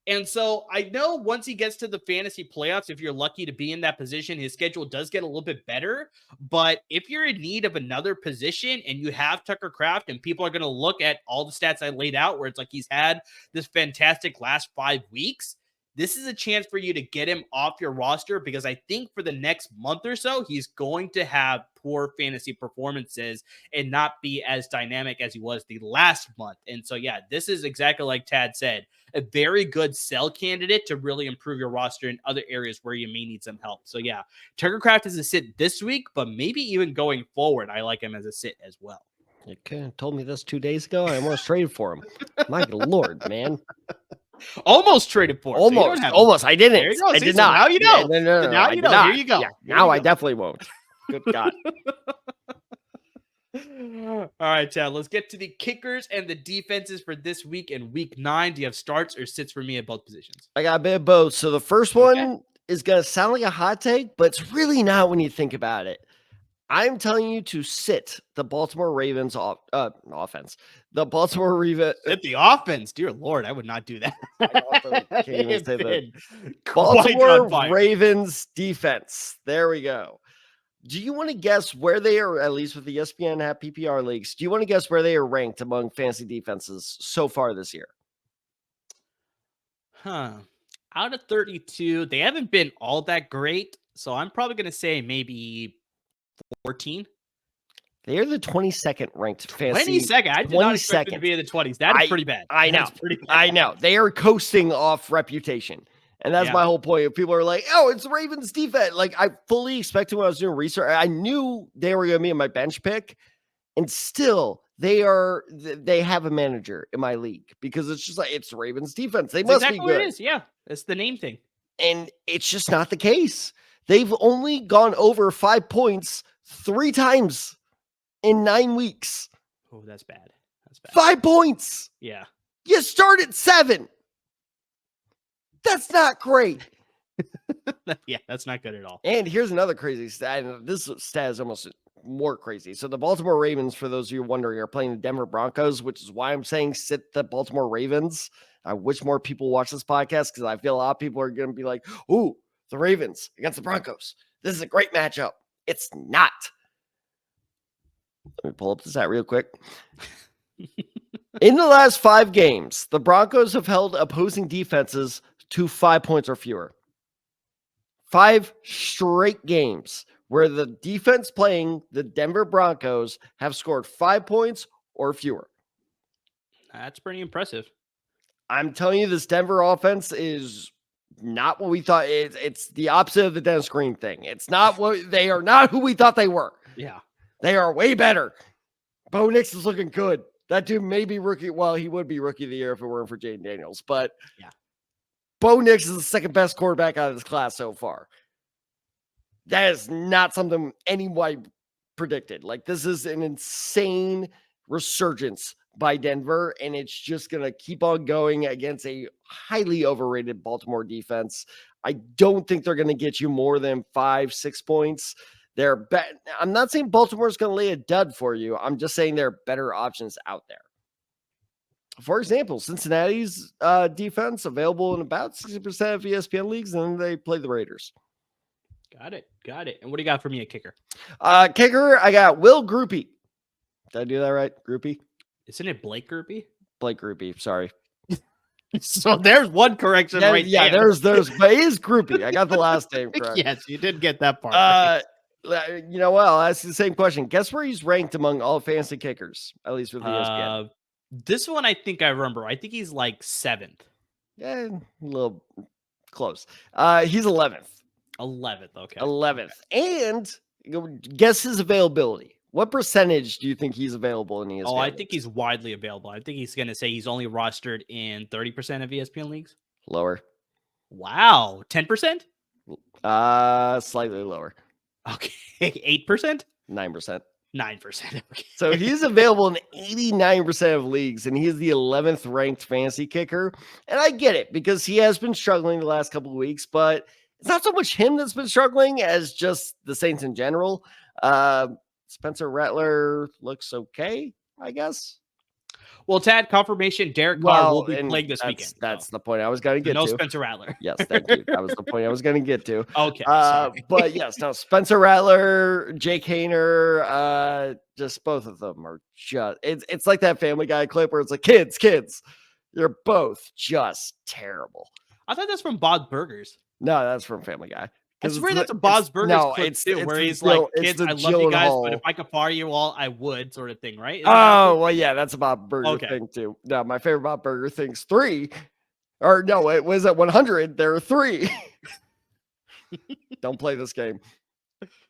And so I know once he gets to the fantasy playoffs, if you're lucky to be in that position, his schedule does get a little bit better. But if you're in need of another position and you have Tucker Kraft and people are going to look at all the stats I laid out where it's like he's had this fantastic last 5 weeks, this is a chance for you to get him off your roster because I think for the next month or so, he's going to have poor fantasy performances and not be as dynamic as he was the last month. And so, yeah, this is exactly like Tad said, a very good sell candidate to really improve your roster in other areas where you may need some help. So, yeah, Tucker Kraft is a sit this week, but maybe even going forward, I like him as a sit as well. You could have told me this 2 days ago. I almost traded for him. My Lord, man. Almost traded for him. Almost. I didn't. I did not. Now you know. Yeah, no, now you know. Here you go. Yeah, now I definitely won't. Good God. All right, Chad, let's get to the kickers and the defenses for this week and week 9. Do you have starts or sits for me at both positions? I got a bit of both. So the first one is going to sound like a hot take, but it's really not when you think about it. I'm telling you to sit the Baltimore Ravens offense. The Baltimore Ravens. Sit the offense. Dear Lord, I would not do that. I can't even say that. Baltimore Ravens defense. There we go. Do you want to guess where they are, at least with the ESPN have PPR leagues, do you want to guess where they are ranked among fantasy defenses so far this year? Out of 32, they haven't been all that great. So I'm probably going to say maybe 14. They are the 22nd ranked fantasy. 22nd. I did not expect them to be in the 20s. That is pretty bad. I know. I know. They are coasting off reputation. And that's my whole point. If people are like, oh, it's the Ravens defense. Like, I fully expected when I was doing research. I knew they were going to be in my bench pick. And still, they have a manager in my league because it's just like, it's the Ravens defense. They must be good. What it is. Yeah. That's the name thing. And it's just not the case. They've only gone over 5 points 3 times in 9 weeks. Oh, that's bad. 5 points. Yeah. You start at 7. That's not great. Yeah, that's not good at all. And here's another crazy stat. And this stat is almost more crazy. So the Baltimore Ravens, for those of you wondering, are playing the Denver Broncos, which is why I'm saying sit the Baltimore Ravens. I wish more people watch this podcast because I feel a lot of people are going to be like, ooh, the Ravens against the Broncos. This is a great matchup. It's not. Let me pull up the stat real quick. In the last 5 games, the Broncos have held opposing defenses to 5 points or fewer. 5 straight games where the defense playing the Denver Broncos have scored 5 points or fewer. That's pretty impressive. I'm telling you, this Denver offense is not what we thought. It's the opposite of the Dennis Green thing. It's not what they are not who we thought they were. Yeah. They are way better. Bo Nix is looking good. That dude may be rookie. Well, he would be rookie of the year if it weren't for Jaden Daniels. But yeah, Bo Nix is the second best quarterback out of this class so far. That is not something anyone predicted. Like, this is an insane resurgence by Denver, and it's just going to keep on going against a highly overrated Baltimore defense. I don't think they're going to get you more than 5-6 points. I'm not saying Baltimore's going to lay a dud for you. I'm just saying there are better options out there. For example, Cincinnati's defense available in about 60% of ESPN leagues, and then they play the Raiders. Got it. And what do you got for me at kicker? Kicker, I got Will Groupie. Did I do that right? Groupie? Isn't it Blake Groupie? Blake Groupie, sorry. So there's one correction right there. Yeah, there's, but it is Groupie. I got the last name correct. Yes, you did get that part. Right. You know what? I'll ask you the same question. Guess where he's ranked among all fantasy kickers, at least with ESPN? This one I think I remember. I think he's like 7th. Yeah, a little close. He's 11th. 11th, okay. 11th. And guess his availability. What percentage do you think he's available in ESPN? Oh, I think he's widely available. I think he's going to say he's only rostered in 30% of ESPN leagues. Lower. Wow. 10%? Slightly lower. Okay. 8%? 9%. 9%. Okay. So he's available in 89% of leagues, and he's the 11th ranked fantasy kicker. And I get it because he has been struggling the last couple of weeks, but it's not so much him that's been struggling as just the Saints in general. Spencer Rattler looks okay, I guess. Well, Tad, confirmation, Derek Carr will be playing this weekend. That's the point I was going to get to. No Spencer Rattler. Yes, thank you. That was the point I was going to get to. Okay. But yes, no, Spencer Rattler, Jake Hayner, just both of them are just, it's like that Family Guy clip where it's like, kids, you're both just terrible. I thought that's from Bob's Burgers. No, that's from Family Guy. I swear that's a Bob's Burgers clip too, where he's like, kids, I love you guys, but if I could fire you all, I would, sort of thing, right? Well, yeah, that's a Bob Burger thing too. No, my favorite Bob Burger thing's 3. Or no, it was at 100. There are 3. Don't play this game.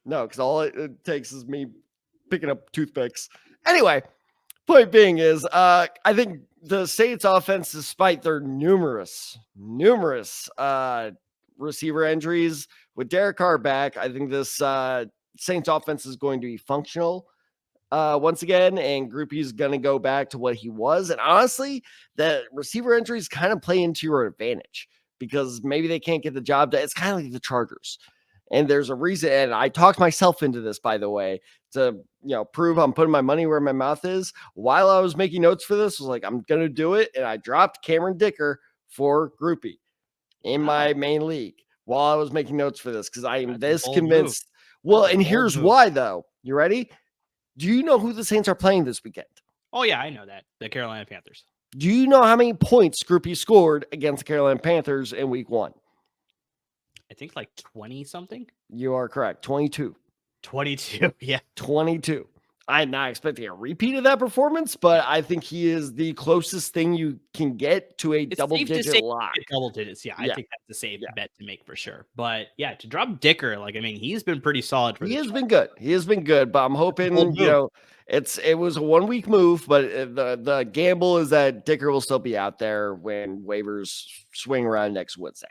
No, because all it takes is me picking up toothpicks. Anyway, point being is, I think the Saints offense, despite their numerous receiver injuries, with Derek Carr back, I think this Saints offense is going to be functional once again, and Groupie's going to go back to what he was. And honestly, the receiver injuries kind of play into your advantage because maybe they can't get the job done. It's kind of like the Chargers. And there's a reason, and I talked myself into this, by the way, to prove I'm putting my money where my mouth is. While I was making notes for this, I was like, I'm going to do it. And I dropped Cameron Dicker for Groupie in my main league while I was making notes for this, because I am this convinced. Well, and here's why, though. You ready? Do you know who the Saints are playing this weekend? Oh, yeah, I know that. The Carolina Panthers. Do you know how many points Groupie scored against the Carolina Panthers in week 1? I think like 20 something. You are correct. 22. 22. Yeah. 22. I'm not expecting a repeat of that performance, but I think he is the closest thing you can get to a double-digit lock. Double digits, yeah. I think that's a safe bet to make for sure. But yeah, to drop Dicker, he's been pretty solid for. He has been good. He has been good, but I'm hoping it was a 1-week move, but the gamble is that Dicker will still be out there when waivers swing around next Wednesday.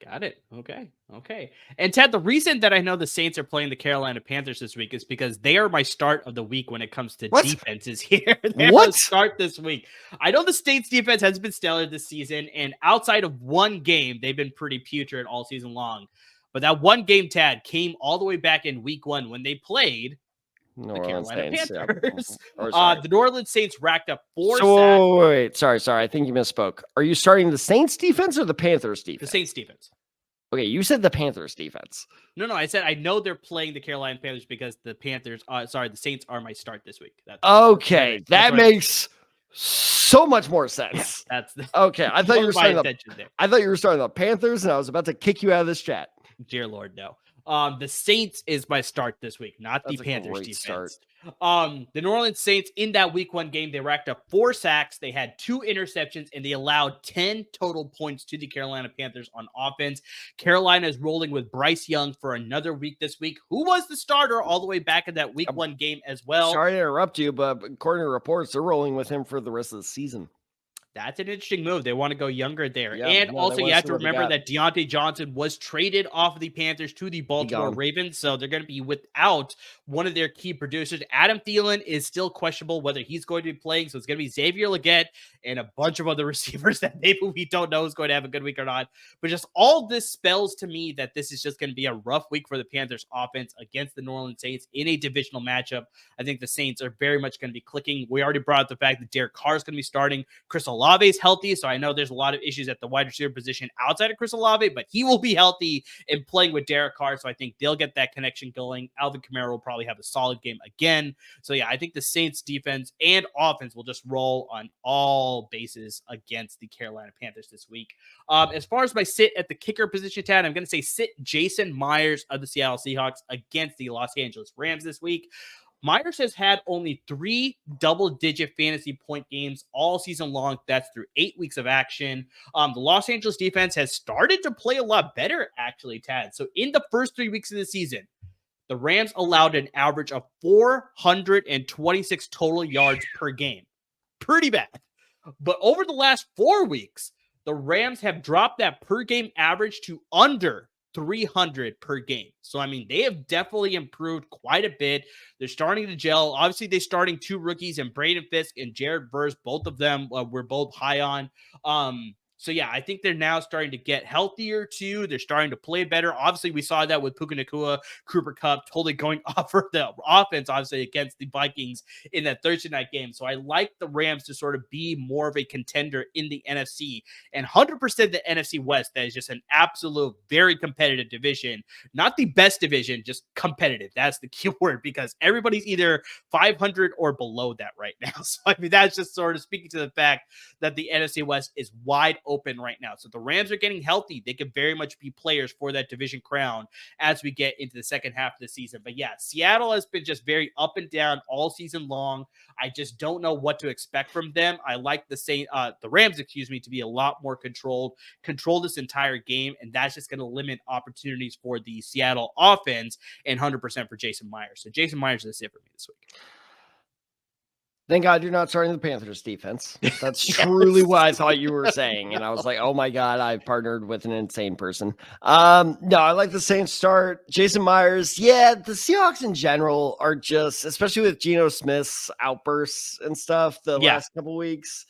Got it. Okay. Okay. And Ted, the reason that I know the Saints are playing the Carolina Panthers this week is because they are my start of the week when it comes to What? defenses here. They're What? a start this week. I know the Saints defense has been stellar this season, and outside of one game, they've been pretty putrid all season long. But that one game, Tad, came all the way back in week 1 when they played the Carolina Panthers. Yep. The New Orleans Saints racked up 4 So sacks. wait, sorry. I think you misspoke. Are you starting the Saints defense or the Panthers defense? The Saints defense. Okay, you said the Panthers defense. No, I said I know they're playing the Carolina Panthers because the the Saints are my start this week. Okay, that makes so much more sense. Yeah, that's okay. I thought you were starting the Panthers, and I was about to kick you out of this chat. Dear Lord, no. The Saints is my start this week, not the Panthers defense. Start. The New Orleans Saints in that week 1 game, they racked up 4 sacks, they had 2 interceptions, and they allowed 10 total points to the Carolina Panthers on offense. Carolina is rolling with Bryce Young for another week this week, who was the starter all the way back in that week 1 game as well. Sorry to interrupt you, but according to reports, they're rolling with him for the rest of the season. That's an interesting move. They want to go younger there. Also, you have to remember that Deontay Johnson was traded off of the Panthers to the Baltimore Ravens, so they're going to be without one of their key producers. Adam Thielen is still questionable whether he's going to be playing, so it's going to be Xavier Legette and a bunch of other receivers that maybe we don't know is going to have a good week or not. But just all this spells to me that this is just going to be a rough week for the Panthers offense against the New Orleans Saints in a divisional matchup. I think the Saints are very much going to be clicking. We already brought up the fact that Derek Carr is going to be starting. Chris Olave is healthy, so I know there's a lot of issues at the wide receiver position outside of Chris Olave, but he will be healthy and playing with Derek Carr, so I think they'll get that connection going. Alvin Kamara will probably have a solid game again. So yeah, I think the Saints defense and offense will just roll on all bases against the Carolina Panthers this week. As far as my sit at the kicker position, Tad, I'm going to say sit Jason Myers of the Seattle Seahawks against the Los Angeles Rams this week. Myers has had only 3 double-digit fantasy point games all season long. That's through 8 weeks of action. The Los Angeles defense has started to play a lot better, actually, Tad. So in the first 3 weeks of the season, the Rams allowed an average of 426 total yards per game. Pretty bad. But over the last 4 weeks, the Rams have dropped that per game average to under 300 per game. So, I mean, they have definitely improved quite a bit. They're starting to gel. Obviously, they're starting 2 rookies and Braden Fisk and Jared Verse. Both of them we're both high on. So, yeah, I think they're now starting to get healthier, too. They're starting to play better. Obviously, we saw that with Puka Nacua, Cooper Kupp, totally going off for the offense, obviously, against the Vikings in that Thursday night game. So I like the Rams to sort of be more of a contender in the NFC. And 100% the NFC West, that is just an absolute, very competitive division. Not the best division, just competitive. That's the key word, because everybody's either 500 or below that right now. So, I mean, that's just sort of speaking to the fact that the NFC West is wide open right now. So the Rams are getting healthy. They could very much be players for that division crown as we get into the second half of the season. But yeah, Seattle has been just very up and down all season long. I just don't know what to expect from them. I like the Rams, to be a lot more control this entire game, and that's just going to limit opportunities for the Seattle offense, and 100% for Jason Myers. So Jason Myers is it for me this week. Thank God you're not starting the Panthers defense. That's truly what I thought you were saying. And I was like, oh my God, I've partnered with an insane person. No, I like the Saints start. Jason Myers. Yeah, the Seahawks in general are just, especially with Geno Smith's outbursts and stuff the last couple weeks,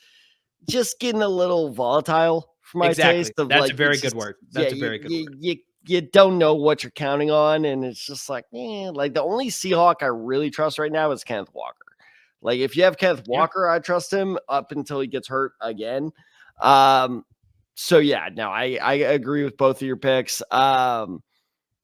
just getting a little volatile for my taste. That's a very good word. That's a very good word. You don't know what you're counting on. And it's just like, like the only Seahawk I really trust right now is Kenneth Walker. Like, if you have Kenneth Walker, I trust him up until he gets hurt again. So, yeah, no, I agree with both of your picks. No,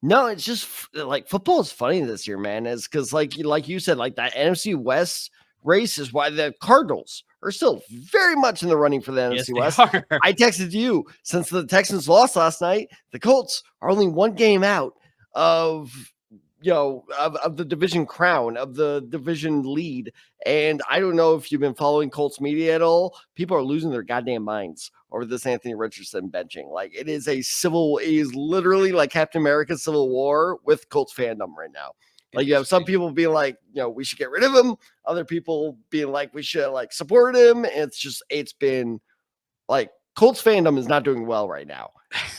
it's just like football is funny this year, man. Is because like you said, like that NFC West race is why the Cardinals are still very much in the running for the NFC West. I texted you, since the Texans lost last night, the Colts are only 1 game out of the division crown, of the division lead. And I don't know if you've been following Colts media at all. People are losing their goddamn minds over this Anthony Richardson benching. Like, it is literally like Captain America's Civil War with Colts fandom right now. Like, you have some people being like, we should get rid of him. Other people being like, we should like support him. It's been like Colts fandom is not doing well right now.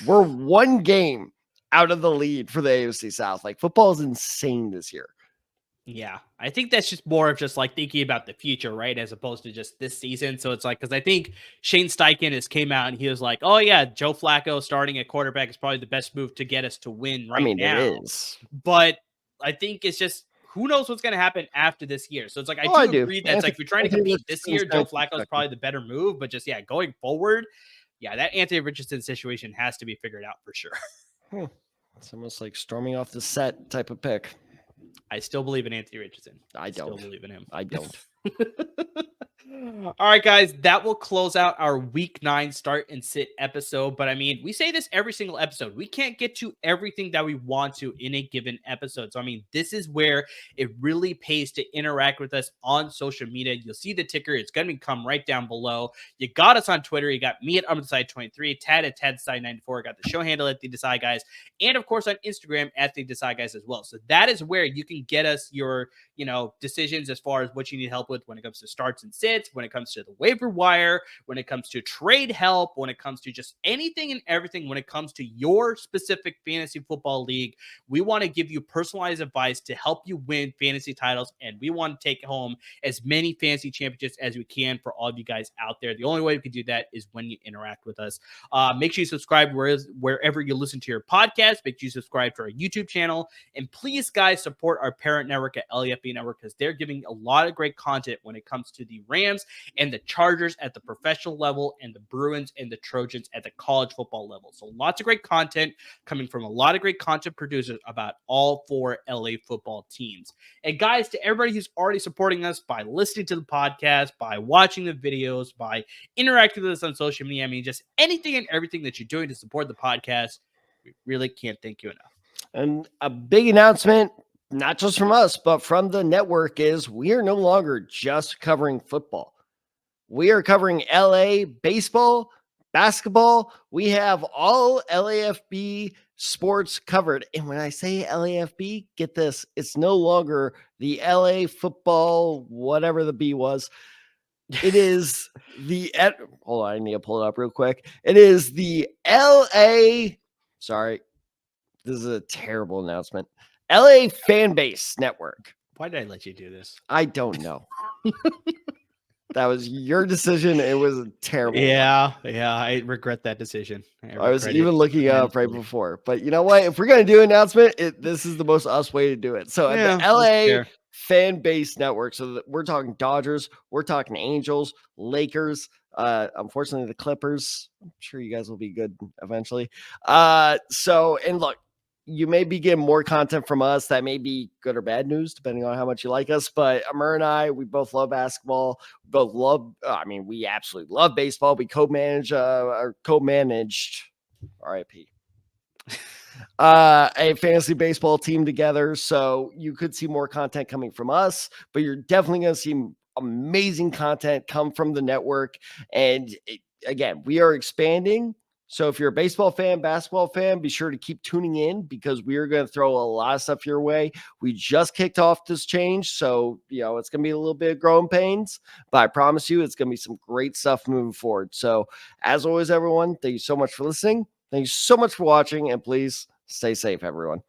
We're one game out of the lead for the AFC South. Like, football is insane this year. Yeah, I think that's just more of just like thinking about the future, right? As opposed to just this season. So it's like, because I think Shane Steichen has came out and he was like, oh yeah, Joe Flacco starting at quarterback is probably the best move to get us to win now. It is. But I think it's just, who knows what's going to happen after this year. So it's like, I do agree that it's like, if you're trying to compete this year, Joe Flacco is probably the better move. But just, going forward, that Anthony Richardson situation has to be figured out for sure. It's almost like storming off the set type of pick. I still believe in Anthony Richardson. I don't still believe in him. I don't. All right, guys, that will close out our week 9 start and sit episode. But I mean, we say this every single episode. We can't get to everything that we want to in a given episode. So, I mean, this is where it really pays to interact with us on social media. You'll see the ticker. It's going to come right down below. You got us on Twitter. You got me at UnDecide23, Tad at TadDecide94. Got the show handle at The Decide Guys. And, of course, on Instagram at The Decide Guys as well. So that is where you can get us your, decisions as far as what you need help with when it comes to starts and sits, when it comes to the waiver wire, when it comes to trade help, when it comes to just anything and everything, when it comes to your specific fantasy football league. We want to give you personalized advice to help you win fantasy titles, and we want to take home as many fantasy championships as we can for all of you guys out there. The only way we can do that is when you interact with us. Make sure you subscribe wherever you listen to your podcast. Make sure you subscribe to our YouTube channel, and please, guys, support our parent network at LAFB Network, because they're giving a lot of great content when it comes to the Rams and the Chargers at the professional level, and the Bruins and the Trojans at the college football level. So lots of great content coming from a lot of great content producers about all 4 LA football teams. And guys, to everybody who's already supporting us by listening to the podcast, by watching the videos, by interacting with us on social media, I mean, just anything and everything that you're doing to support the podcast, we really can't thank you enough. And a big announcement, not just from us, but from the network, is we are no longer just covering football. We are covering LA baseball, basketball. We have all LAFB sports covered. And when I say LAFB, get this, it's no longer the LA football, whatever the B was. It is hold on, I need to pull it up real quick. It is the sorry, this is a terrible announcement. LA Fan Base Network. Why did I let you do this? I don't know. That was your decision. It was a terrible. Yeah, I regret that decision. I was even looking up right before. But you know what? If we're going to do an announcement, this is the most us way to do it. So at the LA Fan Base Network, so we're talking Dodgers, we're talking Angels, Lakers, unfortunately the Clippers. I'm sure you guys will be good eventually. And look, you may be getting more content from us that may be good or bad news, depending on how much you like us. But Amir and I, we both love basketball. We both love, we absolutely love baseball. We co-managed RIP, a fantasy baseball team together. So you could see more content coming from us, but you're definitely going to see amazing content come from the network. And again, we are expanding. So if you're a baseball fan, basketball fan, be sure to keep tuning in, because we are going to throw a lot of stuff your way. We just kicked off this change. So, it's going to be a little bit of growing pains, but I promise you it's going to be some great stuff moving forward. So as always, everyone, thank you so much for listening. Thank you so much for watching, and please stay safe, everyone.